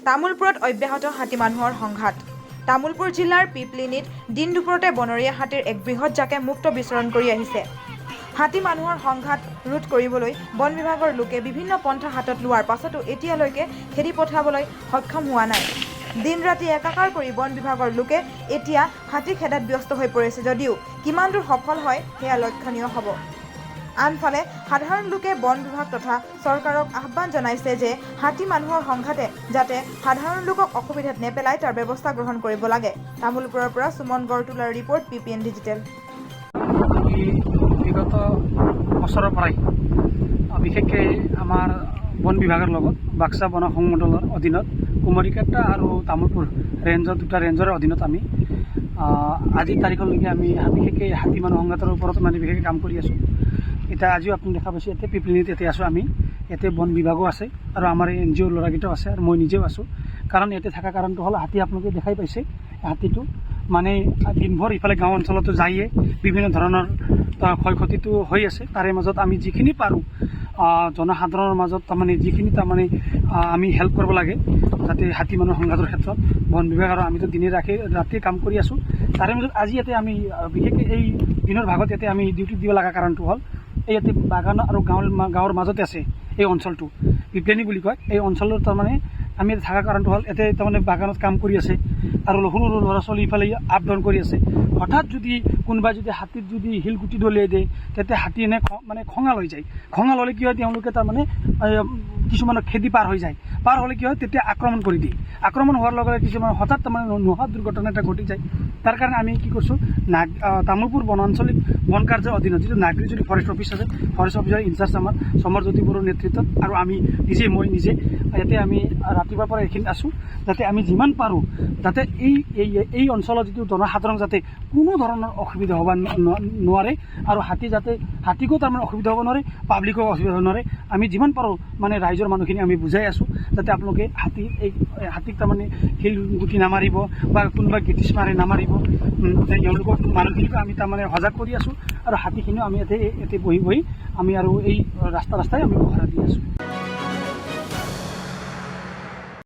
তামুলপুৰত অব্যাহত হাতী মানুহৰ সংঘাত। তামুলপুৰ জিলাৰ পিপলিনিত দিন দুপৰতে বনৰীয়া হাতীৰ এক বৃহৎ জাকে মুক্ত বিচৰণ কৰি আহিছে। হাতী মানুহৰ সংঘাত ৰোধ কৰিবলৈ বন বিভাগৰ লোকে বিভিন্ন পন্থা হাতত লোৱাৰ পাছতো এতিয়ালৈকে খেদি পঠাবলৈ সক্ষম হোৱা নাই। দিন ৰাতি একাকাৰ কৰি বন বিভাগৰ লোকে এতিয়া হাতী খেদাত ব্যস্ত হৈ পৰিছে যদিও কিমান দূৰ সফল হয় সেয়া লক্ষণীয় হ'ব। আনফালে সাধাৰণ লোকে বন বিভাগ তথা চৰকাৰক আহ্বান জনাইছে যে হাতী মানুহৰ সংঘাতে যাতে সাধাৰণ লোকক অসুবিধাত নেপেলায় তাৰ ব্যৱস্থা গ্ৰহণ কৰিব লাগে। তামুলপুৰৰ পৰা সুমন গড়তুলাৰ ৰিপৰ্ট PPN ডিজিটেল। বিগত বছৰৰ পৰাই বিশেষকৈ আমাৰ বন বিভাগৰ লগত বাক্সা বন সংমণ্ডলৰ অধীনত কুমৰিকাটা আৰু তামুলপুৰ ৰেঞ্জৰ দুটা ৰেঞ্জৰ অধীনত আমি আজিৰ তাৰিখলৈকে আমি বিশেষকৈ হাতী মানুহ সংঘাতৰ ওপৰত মানে বিশেষকৈ কাম কৰি আছোঁ। এতিয়া আজিও আপুনি দেখা পাইছে ইয়াতে পিপলিনিত ইয়াতে আছোঁ আমি। ইয়াতে বন বিভাগো আছে আৰু আমাৰ NGO ল'ৰাকেইটাও আছে আৰু মই নিজেও আছোঁ। কাৰণ ইয়াতে থকা কাৰণটো হ'ল হাতী আপোনালোকে দেখাই পাইছে। হাতীটো মানে দিনভৰ ইফালে গাঁও অঞ্চলতো যায়ে বিভিন্ন ধৰণৰ ক্ষয় ক্ষতিটো হৈ আছে। তাৰে মাজত আমি যিখিনি পাৰোঁ জনসাধাৰণৰ মাজত তাৰমানে যিখিনি তাৰমানে আমি হেল্প কৰিব লাগে যাতে হাতী মানুহৰ সংঘাতৰ ক্ষেত্ৰত বন বিভাগ আৰু আমিতো দিনে ৰাতিয়ে কাম কৰি আছোঁ। তাৰে মাজত আজি ইয়াতে আমি বিশেষকৈ এই দিনৰ ভাগত ইয়াতে আমি ডিউটি দিব লগা কাৰণটো হ'ল ইয়াতে বাগান আৰু গাঁৱৰ মাজতে আছে এই অঞ্চলটো পিপলিনি বুলি কয়। এই অঞ্চলৰ তাৰমানে আমি থকা কাৰণটো হ'ল ইয়াতে তাৰমানে বাগানত কাম কৰি আছে আৰু সৰু সৰু ল'ৰা ছোৱালী ইফালে আপ ডাউন কৰি আছে। হঠাৎ যদি কোনোবাই যদি হাতীত যদি শিলগুটি দলিয়াই দিয়ে তেতিয়া হাতী এনে মানে খঙাল হৈ যায়। খঙাল হ'লে কি হয় তেওঁলোকে তাৰমানে কিছুমানৰ খেদি পাৰ হৈ যায়। পাৰ হ'লে কি হয় তেতিয়া আক্ৰমণ কৰি দিয়ে। আক্ৰমণ হোৱাৰ লগে লগে কিছুমান হঠাৎ তাৰমানে নোহোৱা দুৰ্ঘটনা এটা ঘটি যায়। তাৰ কাৰণে আমি কি কৰিছোঁ তামুলপুৰ বনাঞ্চলিক বন কাৰ্যৰ অধীনত যিটো নাগৰিকজনী ফৰেষ্ট অফিচ আছে, ফৰেষ্ট অফিচাৰ ইনচাৰ্জ আমাৰ সমৰজ্যোতি বড়োৰ নেতৃত্বত আৰু আমি মই নিজে ইয়াতে আমি ৰাতিপুৱাৰ পৰা এইখিনিত আছোঁ যাতে আমি যিমান পাৰোঁ যাতে এই অঞ্চলৰ যিটো জনসাধাৰণ যাতে কোনো ধৰণৰ অসুবিধা হ'ব নোৱাৰে আৰু হাতীকো তাৰমানে অসুবিধা হ'ব নোৱাৰে, পাব্লিকো অসুবিধা হ'ব নোৱাৰে। আমি যিমান পাৰোঁ মানে ৰাইজৰ মানুহখিনি আমি বুজাই আছোঁ যাতে আপোনালোকে হাতীক তাৰমানে শিলগুটি নামাৰিব বা কোনোবা গিটিছ মাৰে নামাৰিব। তেওঁলোকৰ মানুহখিনিকো আমি তাৰমানে সজাগ কৰি আছোঁ আৰু হাতীখিনিও আমি ইয়াতে বহি আমি আৰু এই ৰাস্তাই আমি পহৰা দি আছোঁ।